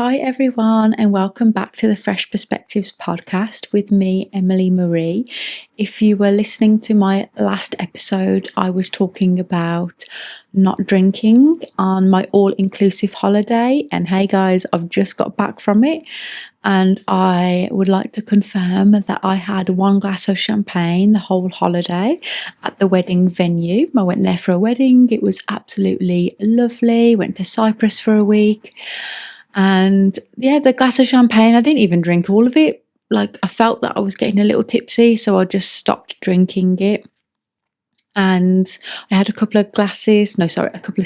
Hi, everyone, and welcome back to the Fresh Perspectives podcast with me, Emily Marie. If you were listening to my last episode, I was talking about not drinking on my all-inclusive holiday. And hey, guys, I've just got back from it. And I would like to confirm that I had one glass of champagne the whole holiday at the wedding venue. I went there for a wedding. It was absolutely lovely. Went to Cyprus for a week. And yeah, the glass of champagne, I didn't even drink all of it. I felt that I was getting a little tipsy, so I just stopped drinking it. And I had a couple of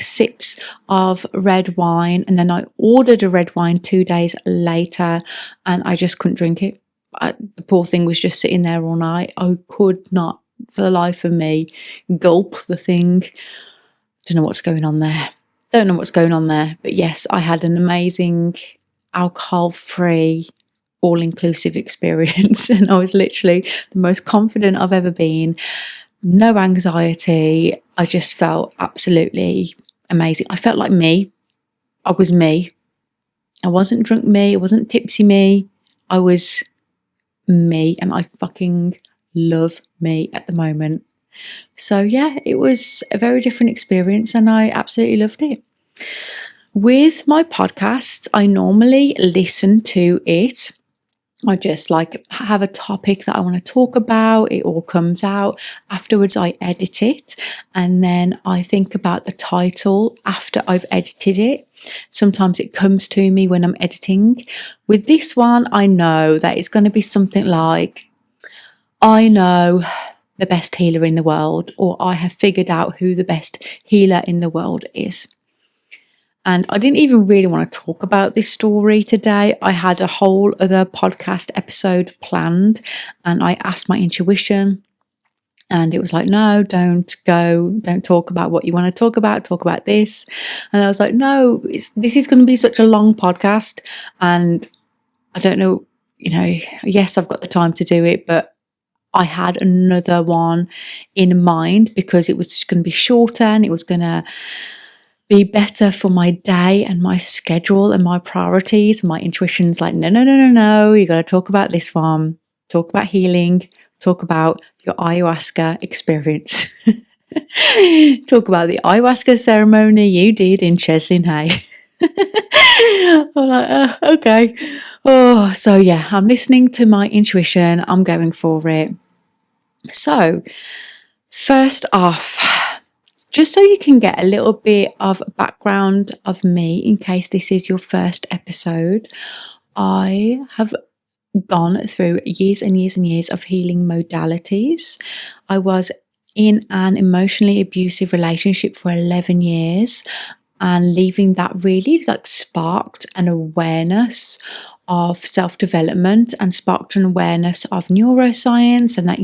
sips of red wine. And then I ordered a red wine 2 days later and I just couldn't drink it. The poor thing was just sitting there all night. I could not, for the life of me, gulp the thing. Don't know what's going on there. But yes, I had an amazing alcohol-free, all-inclusive experience. And I was literally the most confident I've ever been. No anxiety. I just felt absolutely amazing. I felt like me. I was me. I wasn't drunk me. I wasn't tipsy me. I was me. And I fucking love me at the moment. So yeah, it was a very different experience and I absolutely loved it. With my podcasts, I normally listen to it. I just have a topic that I want to talk about. It all comes out. Afterwards, I edit it and then I think about the title after I've edited it. Sometimes it comes to me when I'm editing. With this one, I know that it's going to be something like, I know the best healer in the world, or I have figured out who the best healer in the world is. And I didn't even really want to talk about this story today. I had a whole other podcast episode planned and I asked my intuition and it was like, no, don't talk about what you want to talk about this. And I was like, no, this is going to be such a long podcast and I don't know, yes, I've got the time to do it, but I had another one in mind because it was just going to be shorter and it was going to be better for my day and my schedule and my priorities. My intuition's like, no, you got to talk about this one. Talk about healing. Talk about your ayahuasca experience. Talk about the ayahuasca ceremony you did in Cheslin Hay. I'm like, okay. Oh, so yeah, I'm listening to my intuition. I'm going for it. So, first off, just so you can get a little bit of background of me in case this is your first episode, I have gone through years and years and years of healing modalities. I was in an emotionally abusive relationship for 11 years and leaving that really sparked an awareness of self-development and sparked an awareness of neuroscience, and that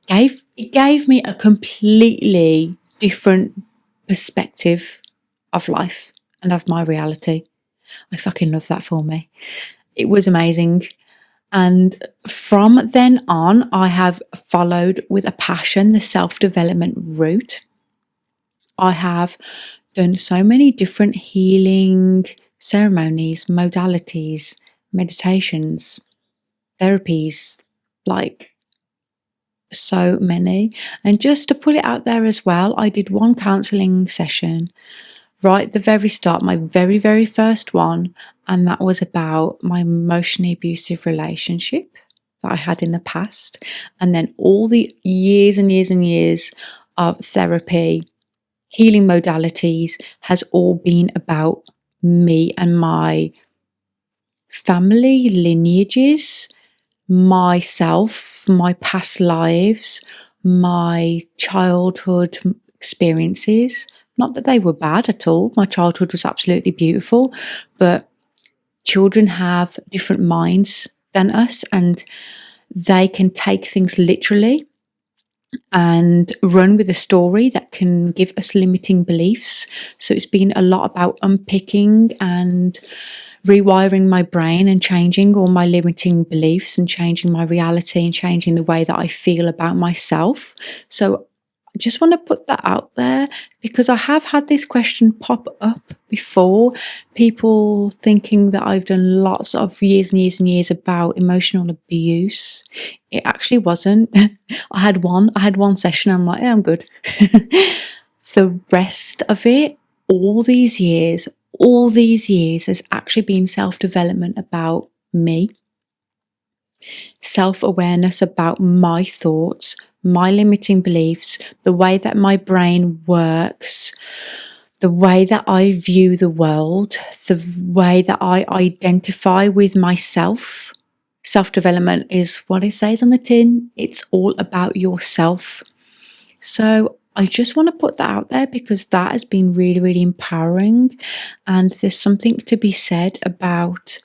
it gave me a completely different perspective of life and of my reality. I fucking love that for me. It was amazing. And from then on, I have followed with a passion the self-development route. I have done so many different healing ceremonies, modalities, meditations, therapies, so many. And just to put it out there as well, I did one counselling session right at the very start, my very, very first one, and that was about my emotionally abusive relationship that I had in the past. And then all the years and years and years of therapy, healing modalities has all been about me and my family lineages, myself, my past lives, my childhood experiences. Not that they were bad at all. My childhood was absolutely beautiful, but children have different minds than us and they can take things literally and run with a story that can give us limiting beliefs. So it's been a lot about unpicking and rewiring my brain and changing all my limiting beliefs and changing my reality and changing the way that I feel about myself. So I just want to put that out there because I have had this question pop up before. People thinking that I've done lots of years and years and years about emotional abuse. It actually wasn't. I had one session. I'm like, yeah, I'm good. The rest of it, all these years has actually been self-development about me, self-awareness about my thoughts, my limiting beliefs, the way that my brain works, the way that I view the world, the way that I identify with myself. Self-development is what it says on the tin. It's all about yourself. So I just want to put that out there because that has been really, really empowering. And there's something to be said about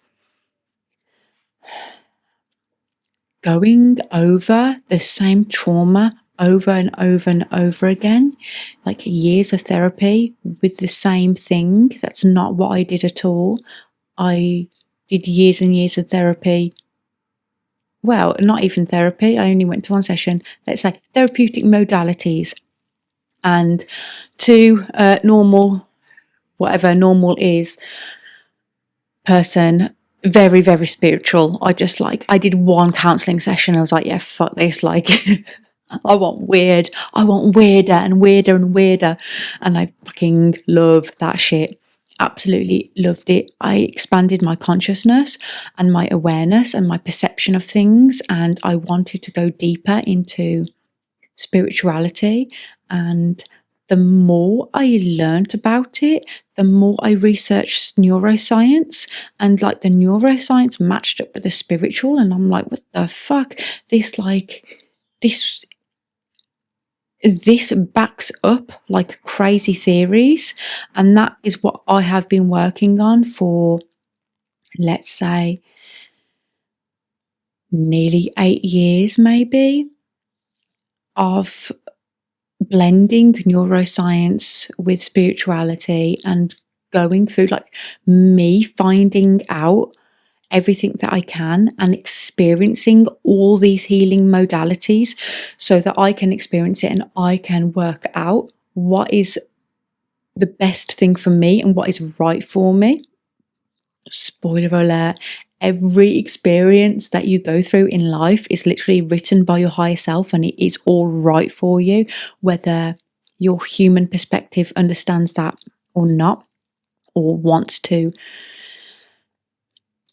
going over the same trauma over and over and over again, like years of therapy with the same thing. That's not what I did at all. I did years and years of therapy. Well, not even therapy. I only went to one session. Let's say therapeutic modalities. And to normal, whatever normal is, person, very, very spiritual. I did one counselling session. I was like, yeah, fuck this. Like, I want weird. I want weirder and weirder and weirder. And I fucking love that shit. Absolutely loved it. I expanded my consciousness and my awareness and my perception of things. And I wanted to go deeper into spirituality. And the more I learned about it, the more I researched neuroscience, and like the neuroscience matched up with the spiritual. And I'm like, what the fuck? This backs up like crazy theories. And that is what I have been working on for, let's say, nearly 8 years, maybe, of blending neuroscience with spirituality and going through like me finding out everything that I can and experiencing all these healing modalities so that I can experience it and I can work out what is the best thing for me and what is right for me. Spoiler alert, every experience that you go through in life is literally written by your higher self and it is all right for you, whether your human perspective understands that or not, or wants to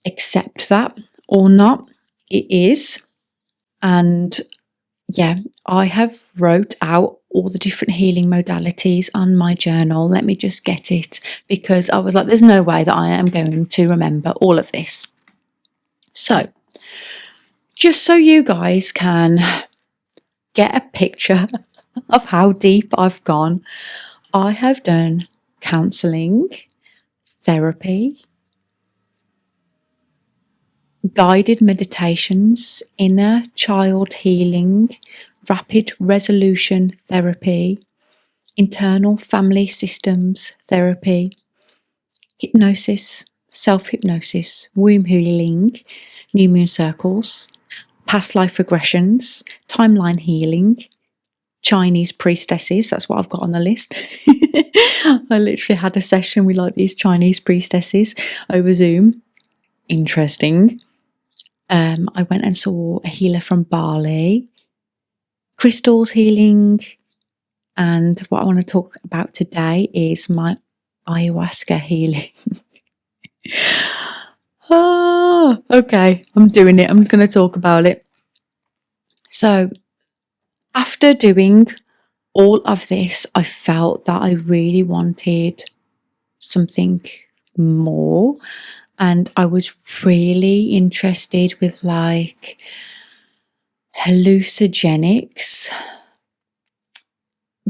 accept that or not. It is. And yeah, I have wrote out all the different healing modalities on my journal. Let me just get it because I was like, there's no way that I am going to remember all of this. So, just so you guys can get a picture of how deep I've gone, I have done counselling, therapy, guided meditations, inner child healing, rapid resolution therapy, internal family systems therapy, hypnosis, self-hypnosis, womb healing, new moon circles, past life regressions, timeline healing, Chinese priestesses. That's what I've got on the list. I literally had a session with like these Chinese priestesses over Zoom. Interesting. I went and saw a healer from Bali, crystals healing, and what I want to talk about today is my ayahuasca healing. Okay, I'm doing it. I'm going to talk about it. So, after doing all of this, I felt that I really wanted something more. And I was really interested with like hallucinogenics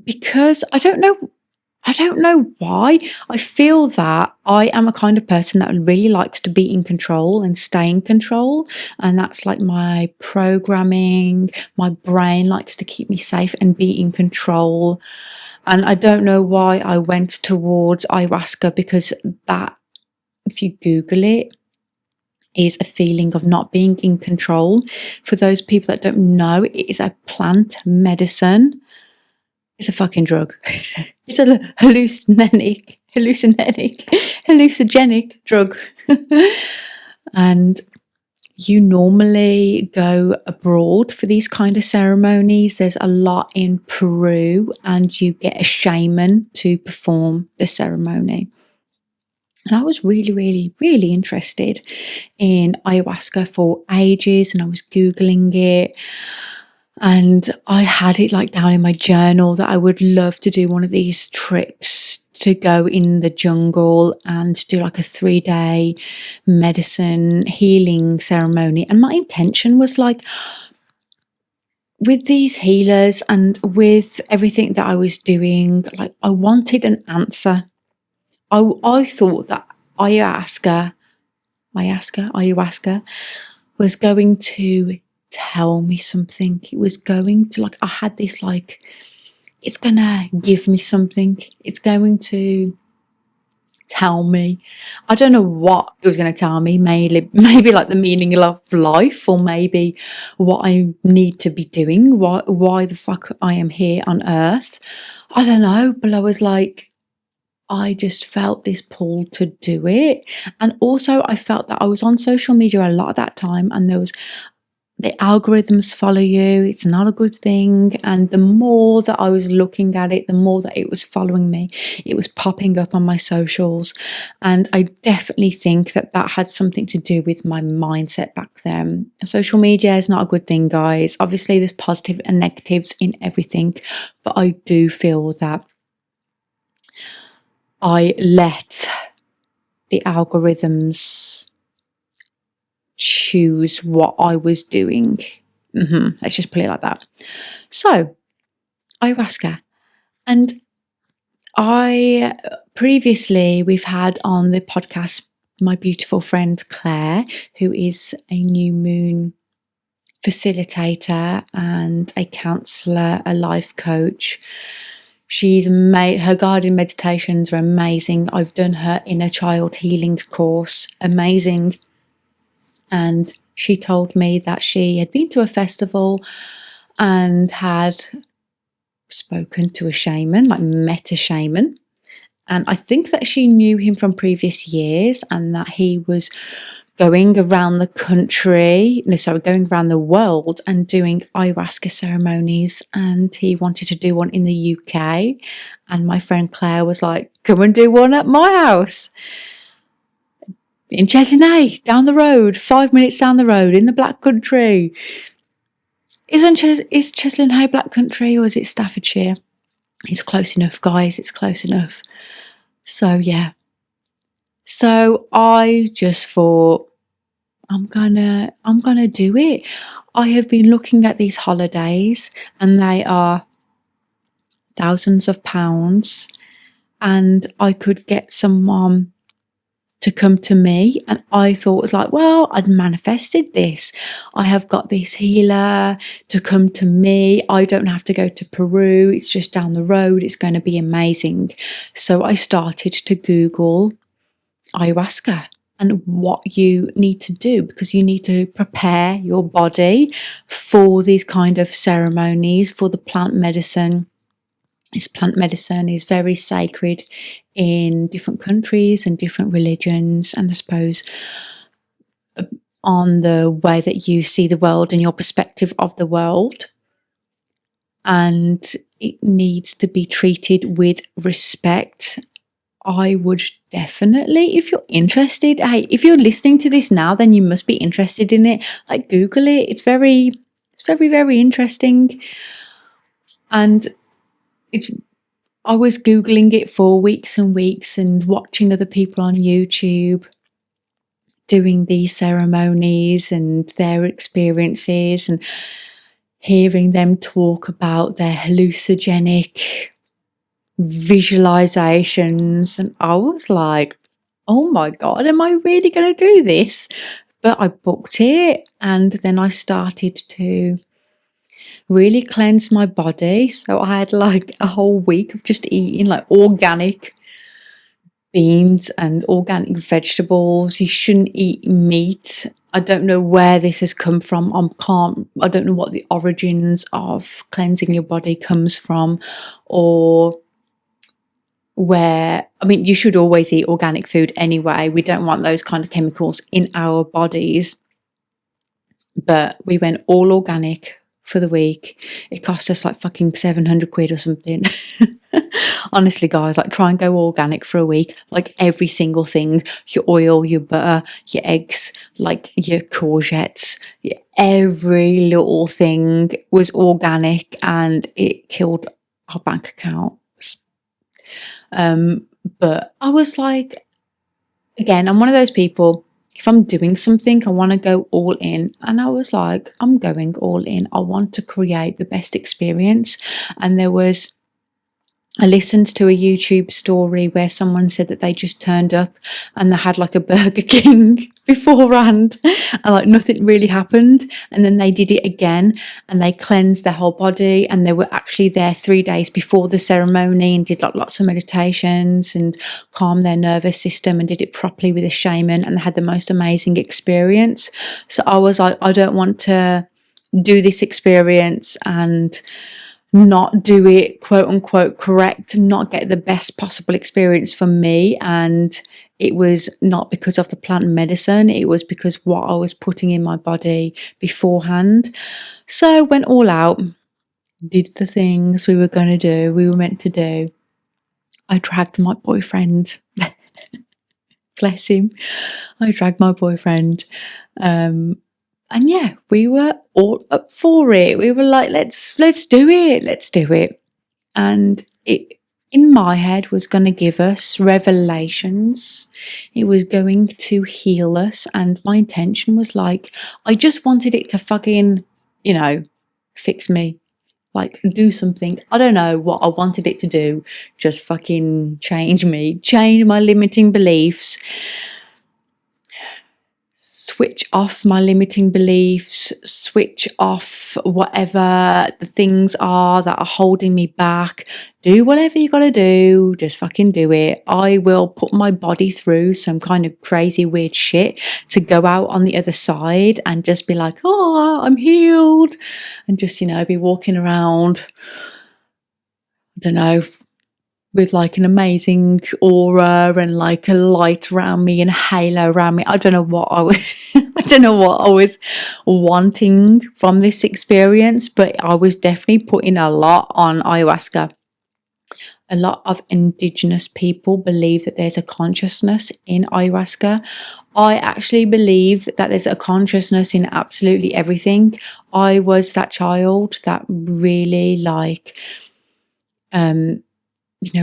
because I don't know why. I feel that I am a kind of person that really likes to be in control and stay in control. And that's like my programming. My brain likes to keep me safe and be in control. And I don't know why I went towards ayahuasca because that, if you Google it, is a feeling of not being in control. For those people that don't know, it is a plant medicine It's a fucking drug. It's a hallucinogenic drug. And you normally go abroad for these kind of ceremonies. There's a lot in Peru, and you get a shaman to perform the ceremony. And I was really, really, really interested in ayahuasca for ages, and I was Googling it. And I had it like down in my journal that I would love to do one of these trips to go in the jungle and do like a 3-day medicine healing ceremony. And my intention was like, with these healers and with everything that I was doing, like I wanted an answer. I thought that ayahuasca was going to tell me something. It was going to, like, I had this, like, it's gonna give me something. It's going to tell me. I don't know what it was going to tell me. Maybe like the meaning of life, or maybe what I need to be doing. Why the fuck I am here on earth. I don't know. But I was like, I just felt this pull to do it. And also I felt that I was on social media a lot at that time, and there was the algorithms follow you. It's not a good thing. And the more that I was looking at it, the more that it was following me. It was popping up on my socials. And I definitely think that that had something to do with my mindset back then. Social media is not a good thing, guys. Obviously, there's positive and negatives in everything. But I do feel that I let the algorithms choose what I was doing. Let's just put it like that. So, ayahuasca. And we've had on the podcast my beautiful friend Claire, who is a new moon facilitator and a counsellor, a life coach. Her guided meditations are amazing. I've done her inner child healing course, amazing. And she told me that she had been to a festival and had spoken to a shaman, like met a shaman. And I think that she knew him from previous years, and that he was going around the world and doing ayahuasca ceremonies. And he wanted to do one in the UK. And my friend Claire was like, come and do one at my house. In Chesney, down the road, 5 minutes down the road, in the Black Country. Is Cheslin Black Country, or is it Staffordshire? It's close enough, guys. It's close enough. So yeah. So I just thought, I'm gonna do it. I have been looking at these holidays, and they are thousands of pounds, and I could get someone to come to me. And I thought, it was like, well, I'd manifested this. I have got this healer to come to me. I don't have to go to Peru. It's just down the road. It's going to be amazing. So I started to Google ayahuasca and what you need to do, because you need to prepare your body for these kind of ceremonies, for the plant medicine. This plant medicine is very sacred in different countries and different religions, and I suppose on the way that you see the world and your perspective of the world. And it needs to be treated with respect. I would definitely, if you're interested, hey, if you're listening to this now, then you must be interested in it. Like, Google it. It's very, very interesting. And I was Googling it for weeks and weeks and watching other people on YouTube doing these ceremonies and their experiences, and hearing them talk about their hallucinogenic visualizations. And I was like, oh my God, am I really going to do this? But I booked it, and then I started to really cleanse my body. So I had like a whole week of just eating like organic beans and organic vegetables. You shouldn't eat meat I don't know where this has come from. I don't know what the origins of cleansing your body comes from, or where, I mean, you should always eat organic food anyway. We don't want those kind of chemicals in our bodies. But we went all organic for the week. It cost us like fucking 700 quid or something. Honestly, guys, like, try and go organic for a week. Like, every single thing, your oil, your butter, your eggs, like your courgettes, every little thing was organic, and it killed our bank accounts. But I was like, again, I'm one of those people, if I'm doing something, I want to go all in. And I was like, I'm going all in. I want to create the best experience. And I listened to a YouTube story where someone said that they just turned up and they had like a Burger King beforehand, and like nothing really happened. And then they did it again and they cleansed their whole body, and they were actually there 3 days before the ceremony and did like lots of meditations and calmed their nervous system and did it properly with a shaman, and they had the most amazing experience. So I was like, I don't want to do this experience and not do it quote unquote correct, not get the best possible experience for me. And it was not because of the plant medicine, it was because what I was putting in my body beforehand. So went all out, did the things we were meant to do. I dragged my boyfriend. Bless him. I dragged my boyfriend. And yeah, we were all up for it. We were like, let's do it. And it, in my head, was going to give us revelations. It was going to heal us. And my intention was like, I just wanted it to fucking, fix me. Like, do something. I don't know what I wanted it to do. Just fucking change me. Change my limiting beliefs. Switch off my limiting beliefs, switch off whatever the things are that are holding me back. Do whatever you gotta do, just fucking do it. I will put my body through some kind of crazy weird shit to go out on the other side and just be like, oh, I'm healed. And just, be walking around, I don't know, with like an amazing aura and like a light around me and a halo around me. I don't know what I was wanting from this experience, but I was definitely putting a lot on ayahuasca. A lot of indigenous people believe that there's a consciousness in ayahuasca. I actually believe that there's a consciousness in absolutely everything. I was that child that really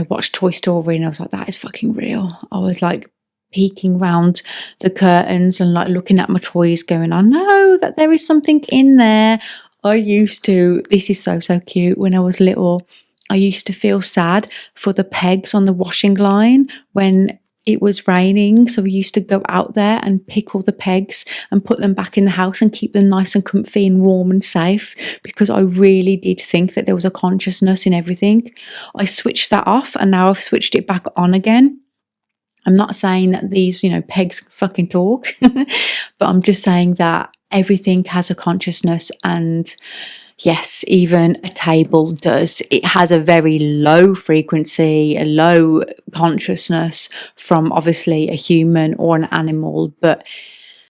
watched Toy Story, and I was like, that is fucking real. I was like peeking round the curtains and like looking at my toys going, I know that there is something in there. This is so cute. When I was little, I used to feel sad for the pegs on the washing line when it was raining. So we used to go out there and pick all the pegs and put them back in the house and keep them nice and comfy and warm and safe, because I really did think that there was a consciousness in everything. I switched that off and now I've switched it back on again. I'm not saying that these, pegs fucking talk, but I'm just saying that everything has a consciousness. And yes, even a table does. It has a very low frequency, a low consciousness from obviously a human or an animal. But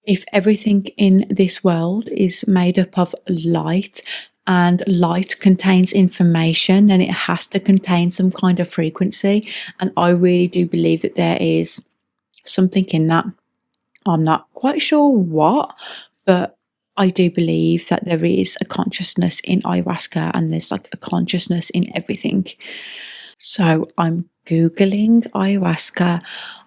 if everything in this world is made up of light, and light contains information, then it has to contain some kind of frequency. And I really do believe that there is something in that. I'm not quite sure what, but I do believe that there is a consciousness in ayahuasca, and there's like a consciousness in everything. So I'm Googling ayahuasca.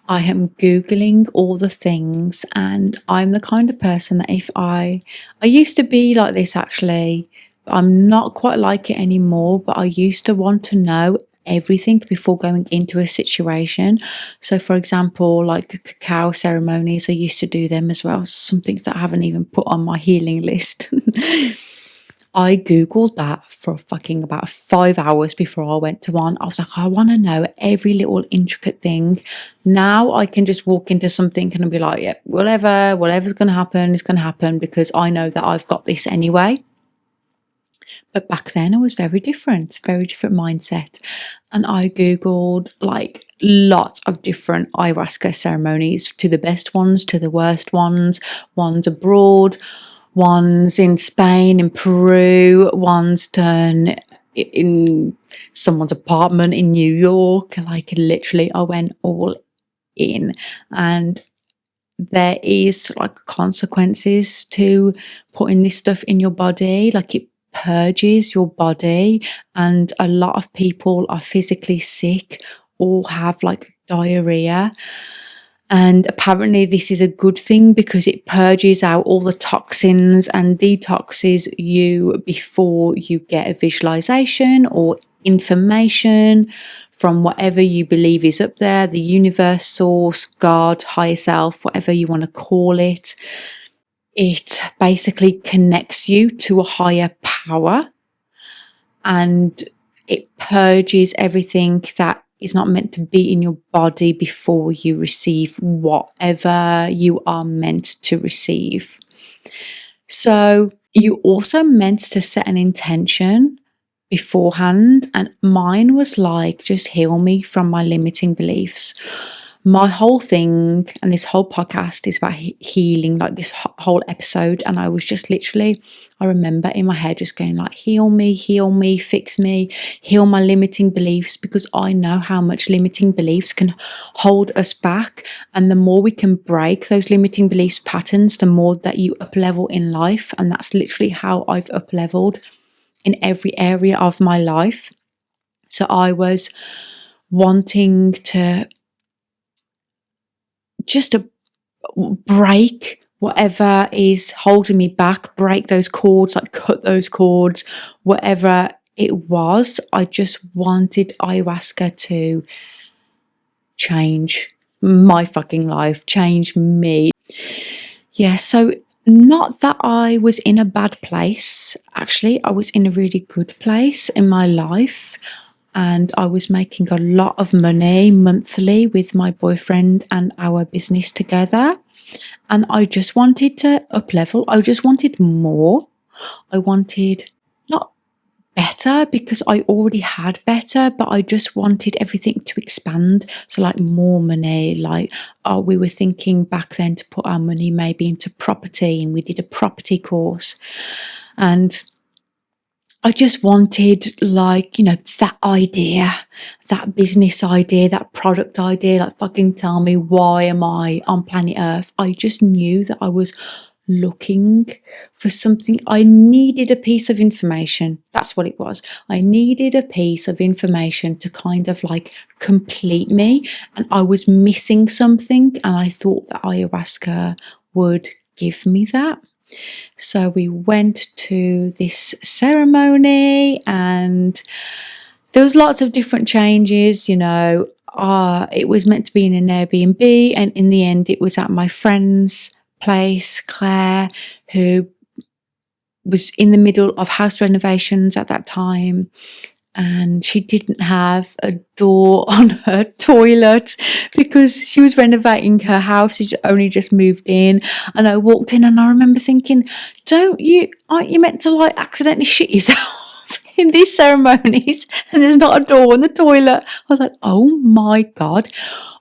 I am Googling all the things, and I'm the kind of person that if I used to be like this actually, but I'm not quite like it anymore, but I used to want to know everything before going into a situation. So for example, like cacao ceremonies, I used to do them as well, some things that I haven't even put on my healing list. I Googled that for fucking about 5 hours before I went to one. I was like, I want to know every little intricate thing. Now I can just walk into something and be like, yeah, whatever's going to happen is going to happen because I know that I've got this anyway. But back then I was very different mindset. And I Googled like lots of different ayahuasca ceremonies, to the best ones, to the worst ones abroad, ones in Spain, in Peru, ones done in someone's apartment in New York. Like literally I went all in, and there is like consequences to putting this stuff in your body. Like it purges your body, and a lot of people are physically sick or have like diarrhea. And apparently this is a good thing because it purges out all the toxins and detoxes you before you get a visualization or information from whatever you believe is up there, the universe, source, God, higher self, whatever you want to call it. It basically connects you to a higher power, and it purges everything that is not meant to be in your body before you receive whatever you are meant to receive. So you also meant to set an intention beforehand, and mine was like, just heal me from my limiting beliefs. My whole thing and this whole podcast is about healing, like this whole episode. And I was just literally, I remember in my head just going like, heal me, fix me, heal my limiting beliefs, because I know how much limiting beliefs can hold us back. And the more we can break those limiting beliefs patterns, the more that you up level in life. And that's literally how I've up leveled in every area of my life. So I was wanting to just to break whatever is holding me back, break those cords, like cut those cords, whatever it was. I just wanted ayahuasca to change my fucking life, change me. Yeah, so not that I was in a bad place. Actually, I was in a really good place in my life. And I was making a lot of money monthly with my boyfriend and our business together. And I just wanted to up level. I just wanted more. I wanted not better, because I already had better, but I just wanted everything to expand. So like more money, like we were thinking back then to put our money maybe into property, and we did a property course. And I just wanted, like, you know, that idea, that business idea, that product idea, like fucking tell me, why am I on planet Earth? I just knew that I was looking for something. I needed a piece of information. That's what it was. I needed a piece of information to kind of like complete me. And I was missing something. And I thought that ayahuasca would give me that. So we went to this ceremony, and there was lots of different changes, you know. It was meant to be in an Airbnb, and in the end it was at my friend's place, Claire, who was in the middle of house renovations at that time. And she didn't have a door on her toilet because she was renovating her house. She only just moved in. And I walked in and I remember thinking, aren't you meant to like accidentally shit yourself in these ceremonies? And there's not a door on the toilet. I was like, oh my God.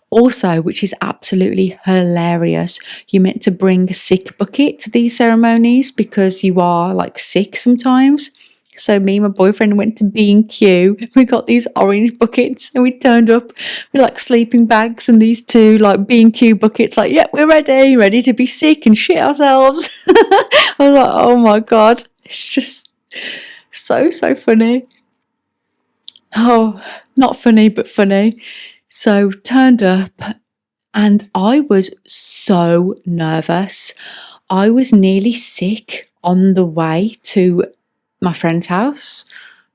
Also, which is absolutely hilarious, you're meant to bring a sick bucket to these ceremonies because you are like sick sometimes. So me and my boyfriend went to B&Q. We got these orange buckets and we turned up with like sleeping bags and these two like B&Q buckets, like, yeah, we're ready to be sick and shit ourselves. I was like, oh my God, it's just so funny. Oh, not funny, but funny. So turned up and I was so nervous. I was nearly sick on the way to my friend's house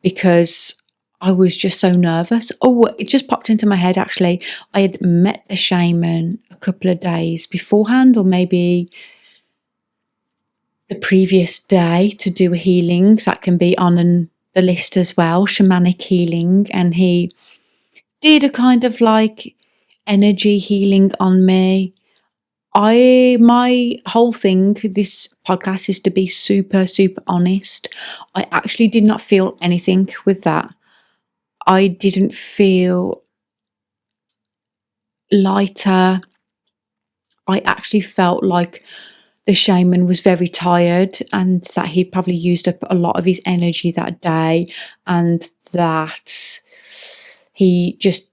because I was just so nervous. Oh, it just popped into my head actually. I had met the shaman a couple of days beforehand, or maybe the previous day to do a healing. That can be on the list as well, shamanic healing. And he did a kind of like energy healing on me. My whole thing, this podcast, is to be super, super honest. I actually did not feel anything with that. I didn't feel lighter. I actually felt like the shaman was very tired and that he'd probably used up a lot of his energy that day, and that he just,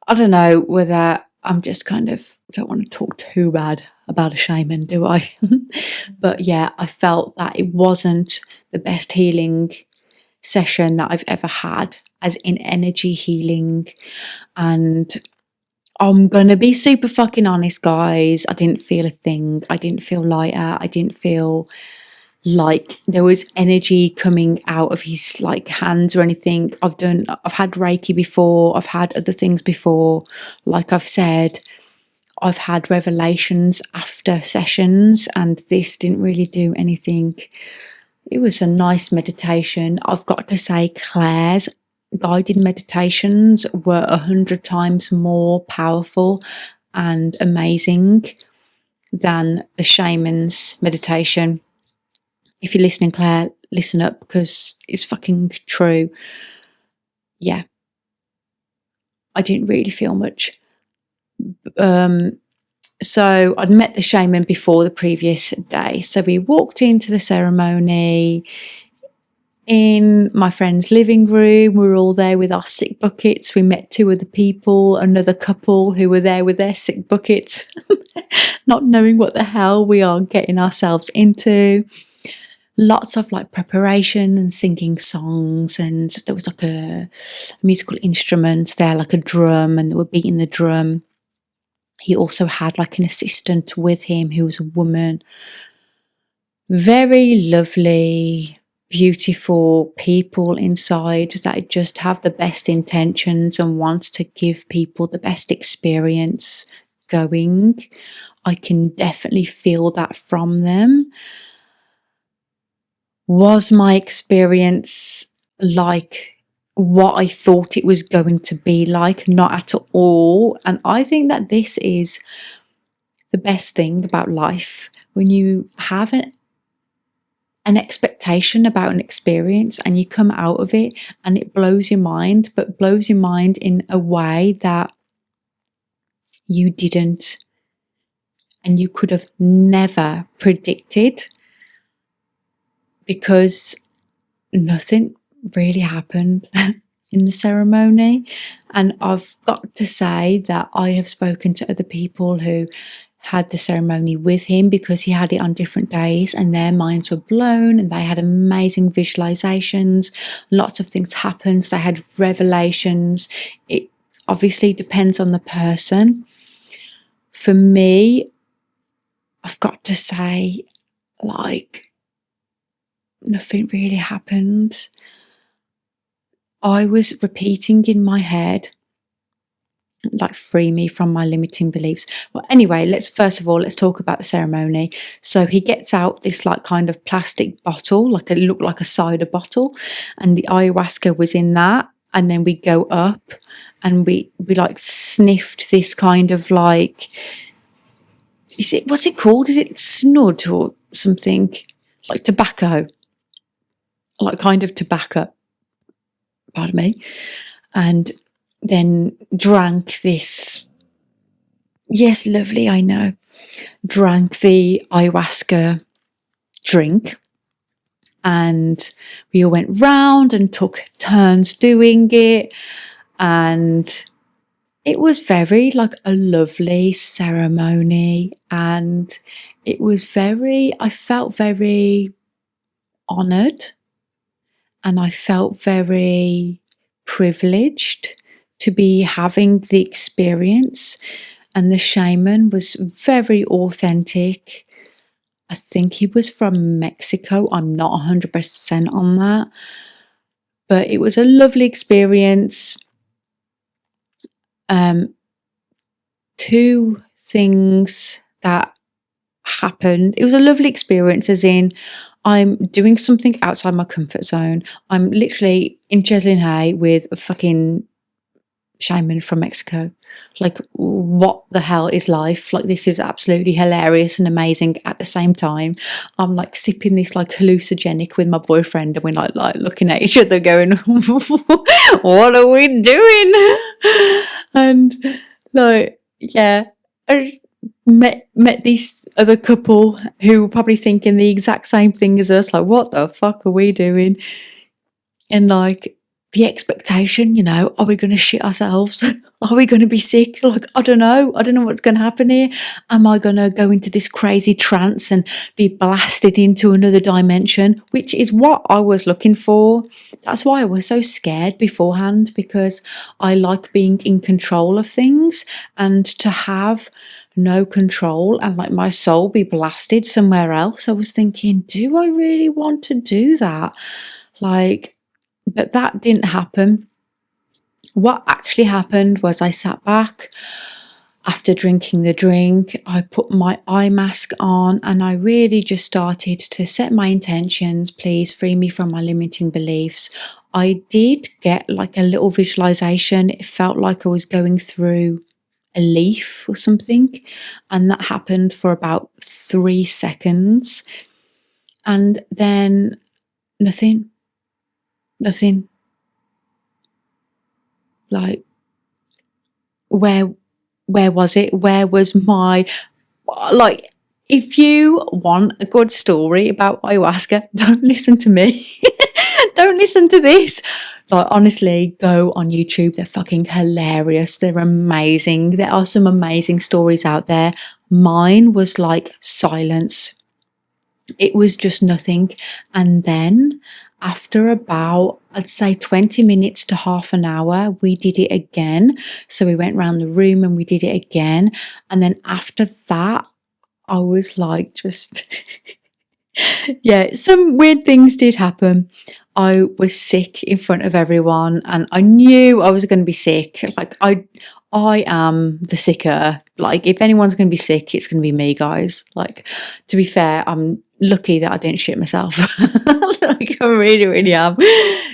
I don't know whether I'm just kind of, don't want to talk too bad about a shaman, do I? But yeah, I felt that it wasn't the best healing session that I've ever had, as in energy healing. And I'm gonna be super fucking honest, guys. I didn't feel a thing. I didn't feel lighter. I didn't feel like there was energy coming out of his like hands or anything. I've had Reiki before. I've had other things before. Like I've said, I've had revelations after sessions, and this didn't really do anything. It was a nice meditation. I've got to say, Claire's guided meditations were 100 times more powerful and amazing than the shaman's meditation. If you're listening, Claire, listen up, because it's fucking true. Yeah. I didn't really feel much. So I'd met the shaman before the previous day. So we walked into the ceremony in my friend's living room. We were all there with our sick buckets. We met two other people, another couple who were there with their sick buckets, not knowing what the hell we are getting ourselves into. Lots of like preparation and singing songs, and there was like a musical instrument there, like a drum, and they were beating the drum. He also had like an assistant with him who was a woman. Very lovely, beautiful people inside that just have the best intentions and want to give people the best experience going. I can definitely feel that from them. Was my experience like what I thought it was going to be like? Not at all. And I think that this is the best thing about life, when you have an expectation about an experience and you come out of it and it blows your mind, but blows your mind in a way that you didn't and you could have never predicted, because nothing really happened in the ceremony. And I've got to say that I have spoken to other people who had the ceremony with him, because he had it on different days, and their minds were blown and they had amazing visualizations. Lots of things happened. They had revelations. It obviously depends on the person. For me, I've got to say, like, nothing really happened. I was repeating in my head, like, free me from my limiting beliefs. Well, anyway, let's talk about the ceremony. So he gets out this like kind of plastic bottle, like it looked like a cider bottle, and the ayahuasca was in that. And then we go up and we like sniffed this kind of like, what's it called? Is it snud or something? Like tobacco, like kind of tobacco, pardon me. And then drank this, yes, lovely, I know, drank the ayahuasca drink, and we all went round and took turns doing it, and it was very like a lovely ceremony, and it was I felt very honoured, and I felt very privileged to be having the experience. And the shaman was very authentic. I think he was from Mexico. I'm not 100% on that. But it was a lovely experience. Two things that happened. It was a lovely experience, as in I'm doing something outside my comfort zone. I'm literally in Cheslin Hay with a fucking shaman from Mexico. Like, what the hell is life? Like, this is absolutely hilarious and amazing at the same time. I'm like sipping this like hallucinogenic with my boyfriend, and we're like looking at each other going, what are we doing? And like, yeah, I met this other couple who were probably thinking the exact same thing as us, like, what the fuck are we doing? And like, the expectation, you know, are we going to shit ourselves? Are we going to be sick? Like, I don't know what's going to happen here. Am I going to go into this crazy trance and be blasted into another dimension, which is what I was looking for. That's why I was so scared beforehand, because I like being in control of things, and to have no control and like my soul be blasted somewhere else, I was thinking, do I really want to do that? Like, but that didn't happen. What actually happened was I sat back after drinking the drink. I put my eye mask on and I really just started to set my intentions. Please free me from my limiting beliefs. I did get like a little visualization. It felt like I was going through a leaf or something, and that happened for about 3 seconds, and then nothing. Like, where was it? Where was my, like, if you want a good story about ayahuasca, don't listen to me. Don't listen to this. Like, honestly, go on YouTube. They're fucking hilarious. They're amazing. There are some amazing stories out there. Mine was like silence. It was just nothing. And then after about, I'd say 20 minutes to half an hour, we did it again. So we went around the room and we did it again. And then after that, I was like, just, yeah, some weird things did happen. I was sick in front of everyone, and I knew I was going to be sick. Like, I am the sicker. Like, if anyone's going to be sick, it's going to be me, guys. Like, to be fair, I'm lucky that I didn't shit myself. Like, I really, really am.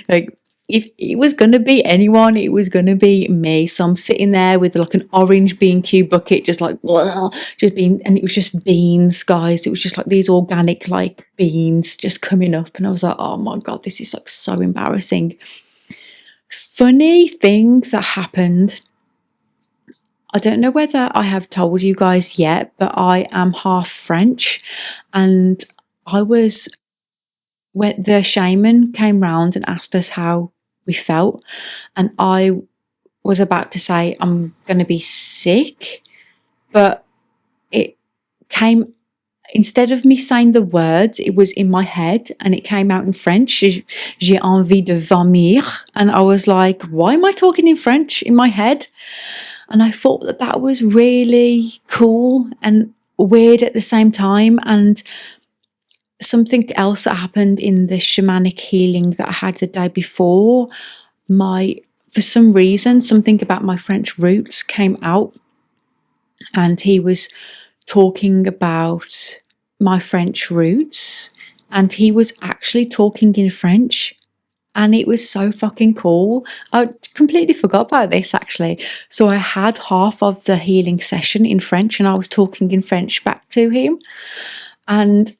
Like, if it was going to be anyone, it was going to be me. So I'm sitting there with like an orange B&Q bucket, just like, blah, just being, and it was just beans, guys. It was just like these organic like beans just coming up. And I was like, oh my God, this is like so embarrassing. Funny thing that happened, I don't know whether I have told you guys yet, but I am half French, and when the shaman came round and asked us how we felt, and I was about to say I'm going to be sick, but it came, instead of me saying the words, it was in my head and it came out in French. J'ai envie de vomir. And I was like, why am I talking in French in my head? And I thought that that was really cool and weird at the same time. And something else that happened in the shamanic healing that I had the day before, for some reason, something about my French roots came out, and he was talking about my French roots, and he was actually talking in French, and it was so fucking cool. I completely forgot about this, actually. So I had half of the healing session in French, and I was talking in French back to him, and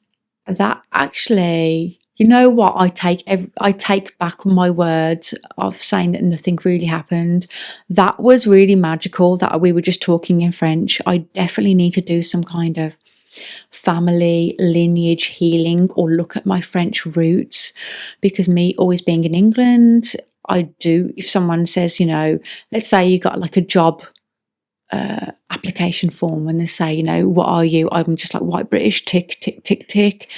that actually, you know what, I take back my words of saying that nothing really happened. That was really magical that we were just talking in French. I definitely need to do some kind of family lineage healing or look at my French roots, because me always being in England, if someone says, you know, let's say you got like a job application form, and they say, you know, what are you? I'm just like white British, tick, tick, tick, tick.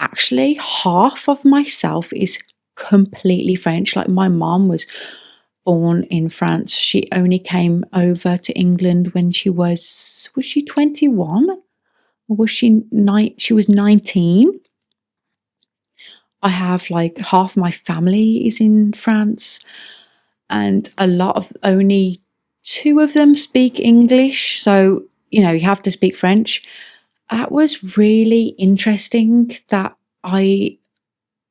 Actually, half of myself is completely French. Like, my mom was born in France. She only came over to England when she was she 21? Or was she she was 19. I have like half my family is in France, and only 2 of them speak English. So, you know, you have to speak French. that was really interesting that I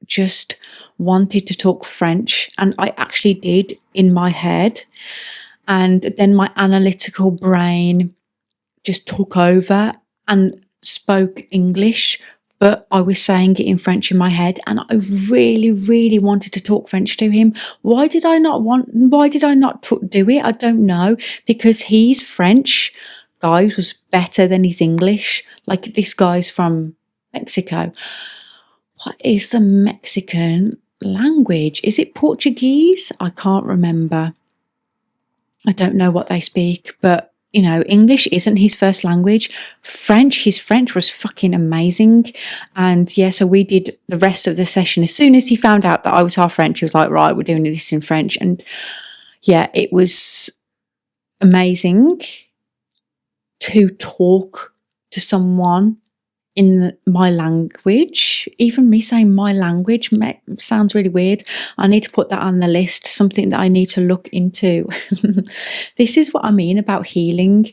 just wanted to talk French, and I actually did in my head. And then my analytical brain just took over and spoke English, but I was saying it in French in my head, and I really, really wanted to talk French to him. Why did I not do it? I don't know, because his French, guys, was better than his English. Like, this guy's from Mexico. What is the Mexican language? Is it Portuguese? I can't remember. I don't know what they speak, but English isn't his first language. His French was fucking amazing. And yeah, so we did the rest of the session. As soon as he found out that I was half French, he was like, right, we're doing this in French. And yeah, it was amazing to talk to someone in my language. Even me saying my language sounds really weird. I need to put that on the list, something that I need to look into. This is what I mean about healing.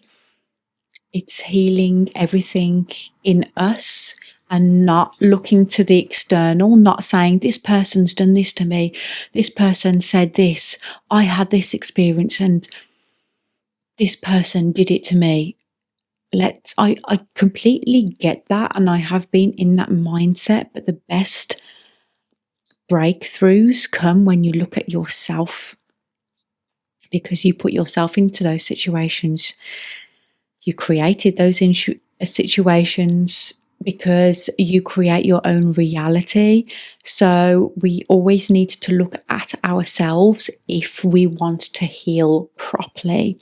It's healing everything in us and not looking to the external, not saying this person's done this to me, this person said this, I had this experience and this person did it to me. I completely get that, and I have been in that mindset, but the best breakthroughs come when you look at yourself, because you put yourself into those situations. You created those situations because you create your own reality. So we always need to look at ourselves if we want to heal properly.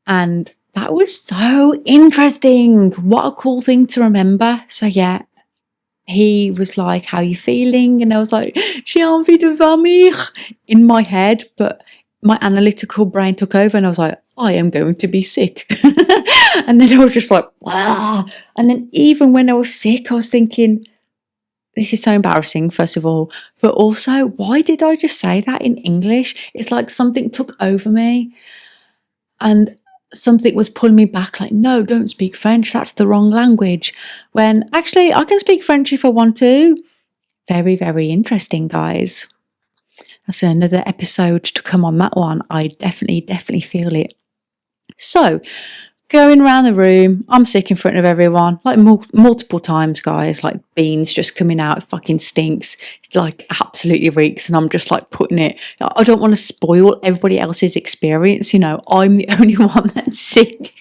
And that was so interesting. What a cool thing to remember. So yeah, he was like, how are you feeling? And I was like, j'ai envie de vomir in my head, but my analytical brain took over and I was like, I am going to be sick. And then I was just like, wow. And then even when I was sick, I was thinking, this is so embarrassing, first of all, but also, why did I just say that in English? It's like something took over me and something was pulling me back, like, no, don't speak French, that's the wrong language. When actually I can speak French if I want to. Very, very interesting, guys. That's another episode to come on that one. I definitely feel it. So, going around the room, I'm sick in front of everyone, like multiple times, guys, like beans just coming out, it fucking stinks. It's like absolutely reeks, and I'm just like putting it, I don't want to spoil everybody else's experience, I'm the only one that's sick.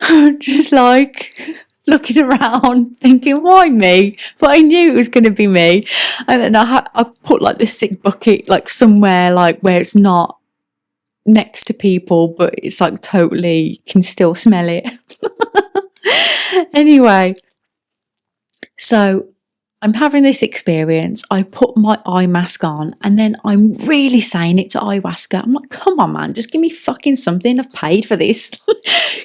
I'm just like looking around thinking, why me? But I knew it was going to be me. And then I put like this sick bucket like somewhere like where it's not next to people, but it's like totally can still smell it. Anyway, so I'm having this experience. I put my eye mask on and then I'm really saying it to Ayahuasca. I'm like, come on, man, just give me fucking something. I've paid for this.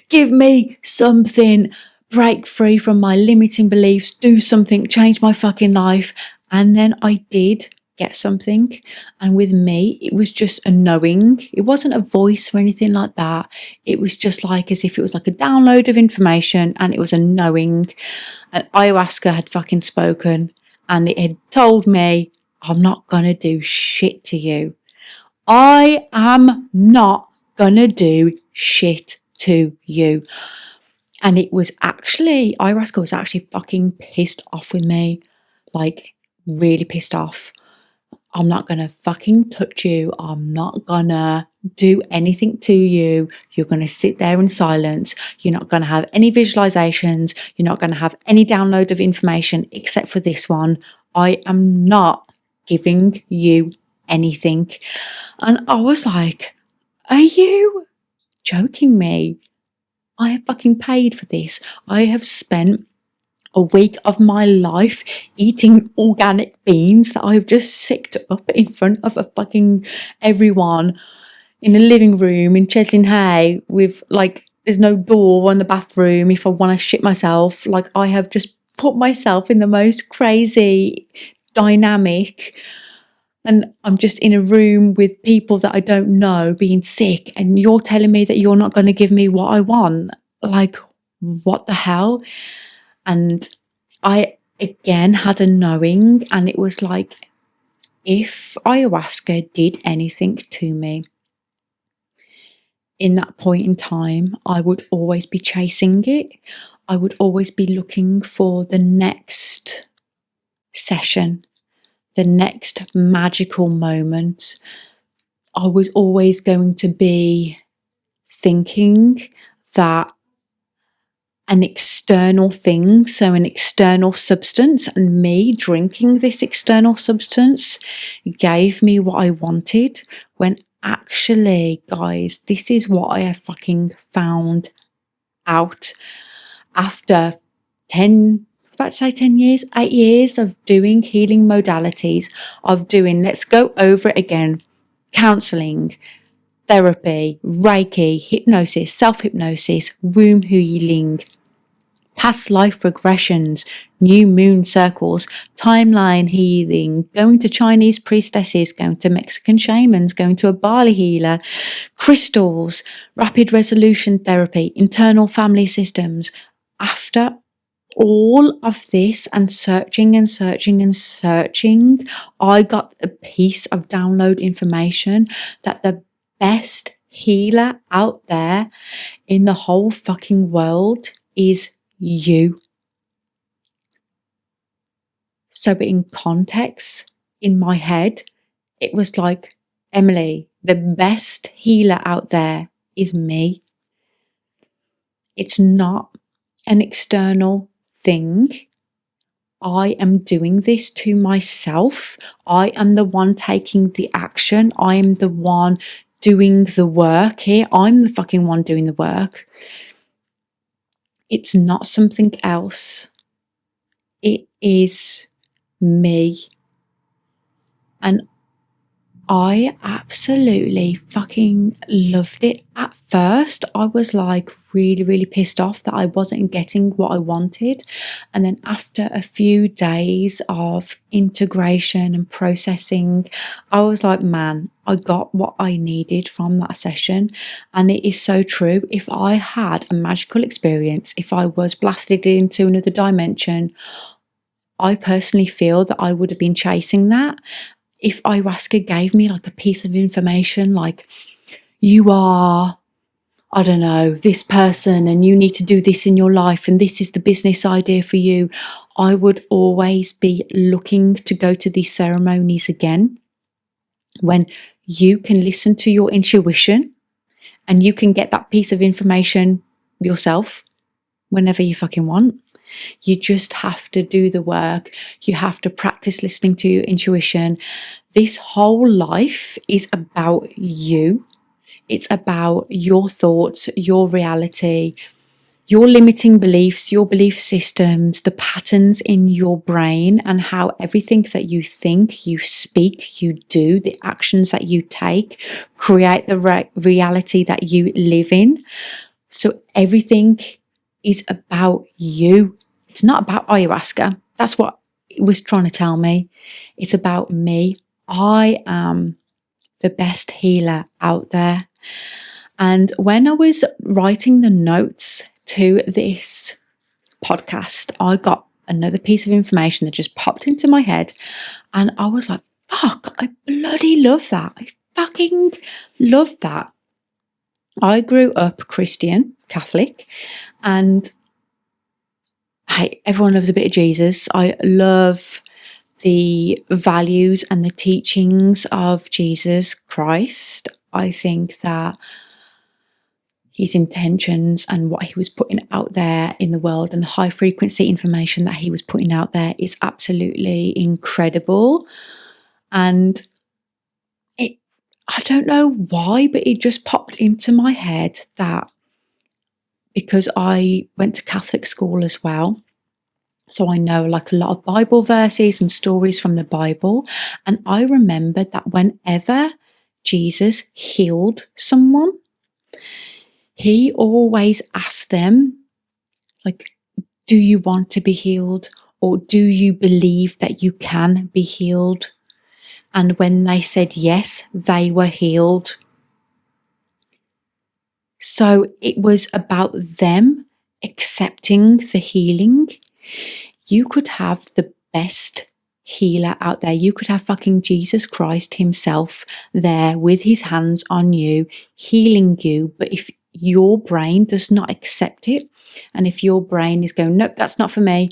Give me something. Break free from my limiting beliefs. Do something. Change my fucking life. And then I did get something, and with me it was just a knowing. It wasn't a voice or anything like that. It was just like as if it was like a download of information, and it was a knowing. And Ayahuasca had fucking spoken, and it had told me, I'm not gonna do shit to you. I am not gonna do shit to you. And it was actually, Ayahuasca was actually fucking pissed off with me, like really pissed off. I'm not going to fucking touch you. I'm not going to do anything to you. You're going to sit there in silence. You're not going to have any visualizations. You're not going to have any download of information except for this one. I am not giving you anything. And I was like, are you joking me? I have fucking paid for this. I have spent a week of my life eating organic beans that I've just sicked up in front of a fucking everyone in a living room in Cheslin Hay with like, there's no door in the bathroom if I want to shit myself. Like, I have just put myself in the most crazy dynamic And I'm just in a room with people that I don't know being sick, and you're telling me that you're not going to give me what I want. Like, what the hell? And I again had a knowing, and it was like, if ayahuasca did anything to me in that point in time, I would always be chasing it. I would always be looking for the next session, the next magical moment. I was always going to be thinking that an external thing, so an external substance, and me drinking this external substance gave me what I wanted, when actually, guys, this is what I have fucking found out after 10, about to say 10 years, 8 years of doing healing modalities, of doing, let's go over it again, counseling, therapy, Reiki, hypnosis, self-hypnosis, womb healing, past life regressions, new moon circles, timeline healing, going to Chinese priestesses, going to Mexican shamans, going to a Bali healer, crystals, rapid resolution therapy, internal family systems. After all of this and searching and searching and searching, I got a piece of download information that the best healer out there in the whole fucking world is you. So in context, in my head, it was like, Emily, the best healer out there is me. It's not an external thing. I am doing this to myself. I am the one taking the action. I am the one doing the work here. I'm the fucking one doing the work. It's not something else. It is me. And I absolutely fucking loved it. At first, I was like really, really pissed off that I wasn't getting what I wanted. And then after a few days of integration and processing, I was like, man, I got what I needed from that session. And it is so true. If I had a magical experience, if I was blasted into another dimension, I personally feel that I would have been chasing that. If ayahuasca gave me like a piece of information, like, you are, I don't know, this person and you need to do this in your life and this is the business idea for you, I would always be looking to go to these ceremonies again, when you can listen to your intuition and you can get that piece of information yourself whenever you fucking want. You just have to do the work. You have to practice listening to your intuition. This whole life is about you. It's about your thoughts, your reality, your limiting beliefs, your belief systems, the patterns in your brain, and how everything that you think, you speak, you do, the actions that you take create the reality that you live in. So everything is about you. It's not about ayahuasca. That's what it was trying to tell me. It's about me. I am the best healer out there. And when I was writing the notes to this podcast, I got another piece of information that just popped into my head. And I was like, fuck, I bloody love that. I fucking love that. I grew up Christian, Catholic, and hey, everyone loves a bit of Jesus. I love the values and the teachings of Jesus Christ. I think that his intentions and what he was putting out there in the world and the high frequency information that he was putting out there is absolutely incredible. And I don't know why, but it just popped into my head that because I went to Catholic school as well, so I know like a lot of Bible verses and stories from the Bible. And I remembered that whenever Jesus healed someone, he always asked them, like, do you want to be healed? Or do you believe that you can be healed? And when they said yes, they were healed. So it was about them accepting the healing. You could have the best healer out there. You could have fucking Jesus Christ himself there with his hands on you, healing you. But if your brain does not accept it, and if your brain is going, nope, that's not for me,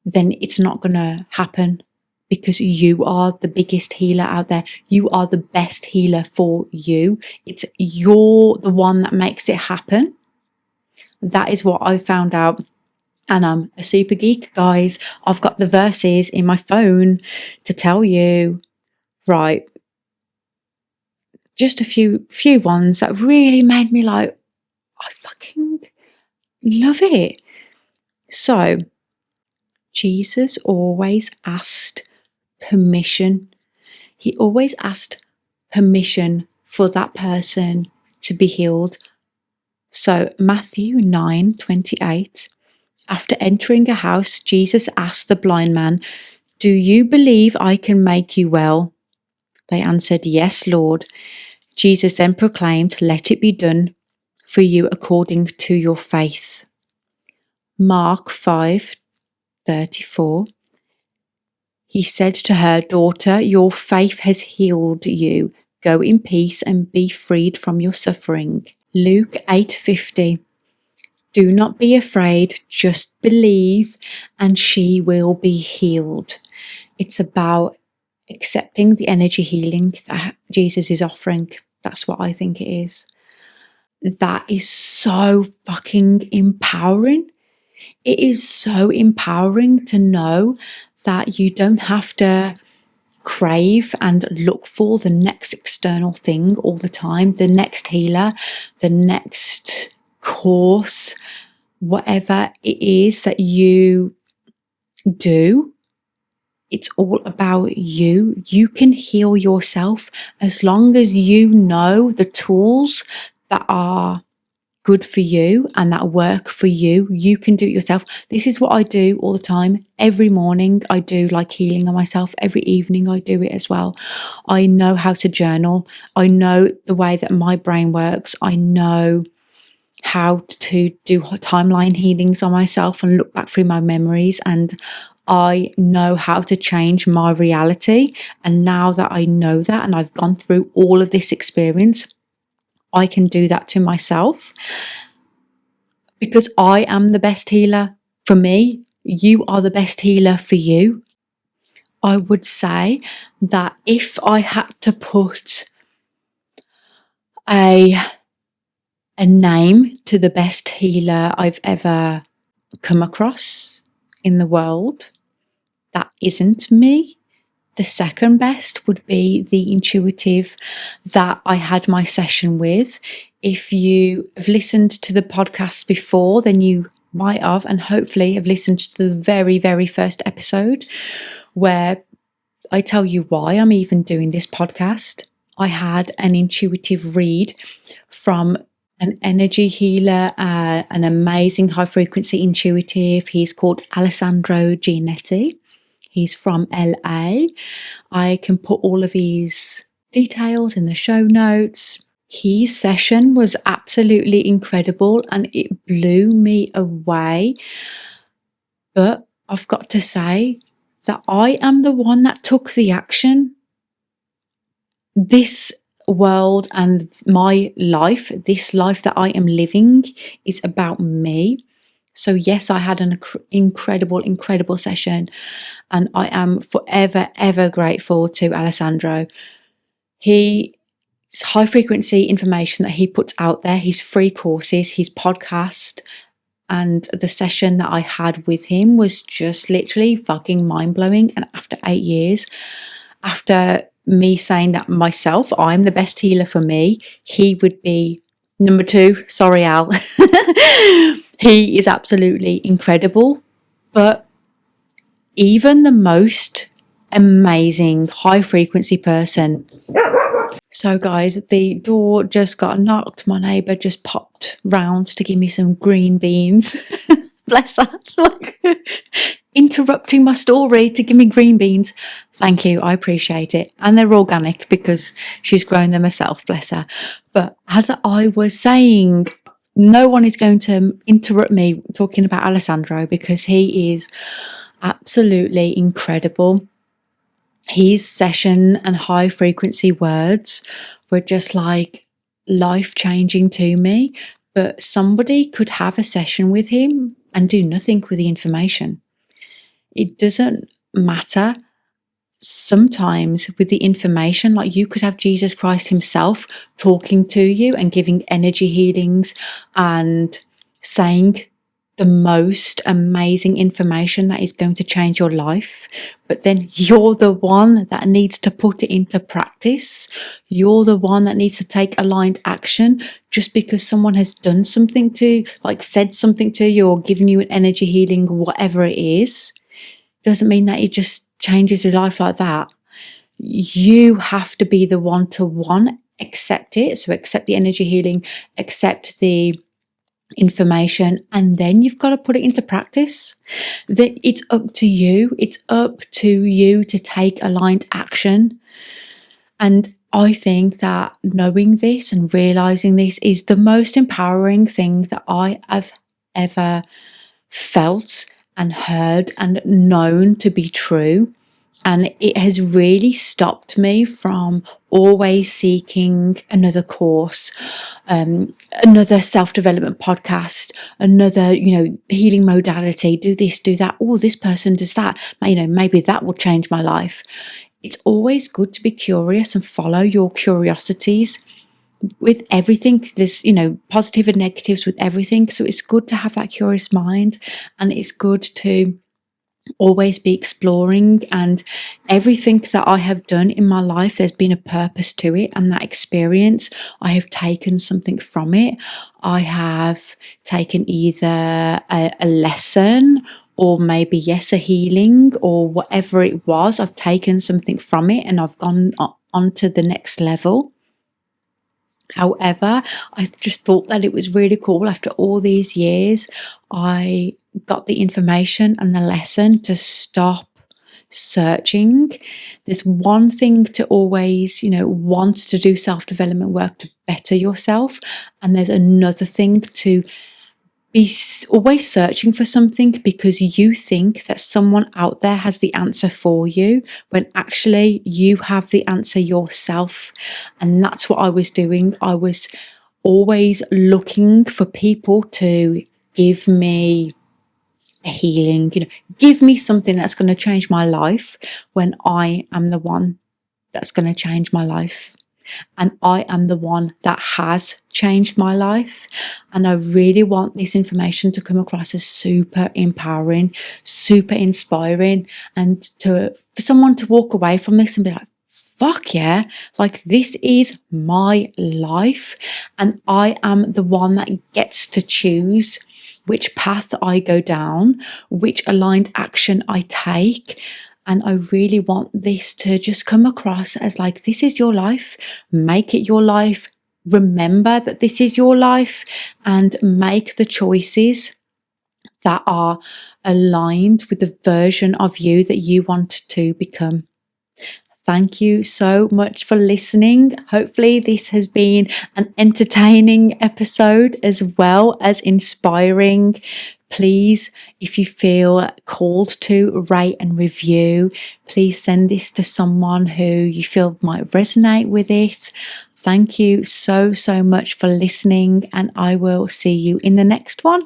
then it's not going to happen, because you are the biggest healer out there. You are the best healer for you. You're the one that makes it happen. That is what I found out. And I'm a super geek, guys. I've got the verses in my phone to tell you, right, just a few ones that really made me like, I fucking love it. So, Jesus always asked permission. He always asked permission for that person to be healed. So, Matthew 9:28. After entering a house, Jesus asked the blind man, "Do you believe I can make you well?" They answered, "Yes, Lord." Jesus then proclaimed, "Let it be done for you according to your faith." Mark 5:34. He said to her, "Daughter, your faith has healed you. Go in peace and be freed from your suffering." Luke 8:50. Do not be afraid, just believe and she will be healed. It's about accepting the energy healing that Jesus is offering. That's what I think it is. That is so fucking empowering. It is so empowering to know that you don't have to crave and look for the next external thing all the time, the next healer, the next course, whatever it is that you do. It's all about you. You can heal yourself as long as you know the tools that are good for you and that work for you. You can do it yourself. This is what I do all the time. Every morning I do like healing on myself. Every evening I do it as well. I know how to journal. I know the way that my brain works. I know how to do timeline healings on myself and look back through my memories, and I know how to change my reality. And now that I know that and I've gone through all of this experience, I can do that to myself, because I am the best healer for me. You are the best healer for you. I would say that if I had to put a name to the best healer I've ever come across in the world, that isn't me. The second best would be the intuitive that I had my session with. If you have listened to the podcast before, then you might have, and hopefully have listened to the very, very first episode where I tell you why I'm even doing this podcast. I had an intuitive read from an energy healer, an amazing high frequency intuitive. He's called Alessandro Giannetti. He's from LA. I can put all of his details in the show notes. His session was absolutely incredible and it blew me away. But I've got to say that I am the one that took the action. This world and my life, this life that I am living, is about me. So yes, I had an incredible session, and I am forever, ever grateful to Alessandro. His high frequency information that he puts out there, his free courses, his podcast, and the session that I had with him was just literally fucking mind-blowing. And after 8 years, after me saying that myself, I'm the best healer for me, he would be number 2. Sorry, Al. He is absolutely incredible. But even the most amazing high frequency person. So guys, the door just got knocked. My neighbour just popped round to give me some green beans. Bless her. Like, interrupting my story to give me green beans. Thank you. I appreciate it. And they're organic because she's grown them herself, bless her. But as I was saying, no one is going to interrupt me talking about Alessandro because he is absolutely incredible. His session and high frequency words were just like life changing to me. But somebody could have a session with him and do nothing with the information. It doesn't matter. Sometimes with the information, like you could have Jesus Christ himself talking to you and giving energy healings and saying the most amazing information that is going to change your life. But then you're the one that needs to put it into practice. You're the one that needs to take aligned action. Just because someone has done something to, like said something to you or given you an energy healing, whatever it is, doesn't mean that it just changes your life like that. You have to be the one to accept it. So accept the energy healing, accept the information, and then you've got to put it into practice. That it's up to you. It's up to you to take aligned action. And I think that knowing this and realizing this is the most empowering thing that I have ever felt and heard and known to be true. And it has really stopped me from always seeking another course, another self-development podcast, another, healing modality, do this, do that. Oh, this person does that. Maybe that will change my life. It's always good to be curious and follow your curiosities with everything. There's, positive and negatives with everything. So it's good to have that curious mind, and it's good to always be exploring. And everything that I have done in my life, there's been a purpose to it, and that experience, I have taken something from it. I have taken either a lesson or maybe a healing or whatever it was. I've taken something from it and I've gone on to the next level. However, I just thought that it was really cool. After all these years, I got the information and the lesson to stop searching. There's one thing to always, want to do self-development work to better yourself. And there's another thing to be always searching for something because you think that someone out there has the answer for you, when actually you have the answer yourself. And that's what I was doing. I was always looking for people to give me a healing, give me something that's going to change my life, when I am the one that's going to change my life. And I am the one that has changed my life. And I really want this information to come across as super empowering, super inspiring, and for someone to walk away from this and be like, fuck yeah, like this is my life. And I am the one that gets to choose which path I go down, which aligned action I take. And I really want this to just come across as like, this is your life. Make it your life. Remember that this is your life, and make the choices that are aligned with the version of you that you want to become. Thank you so much for listening. Hopefully this has been an entertaining episode as well as inspiring. Please, if you feel called to, rate and review. Please send this to someone who you feel might resonate with it. Thank you so much for listening, and I will see you in the next one.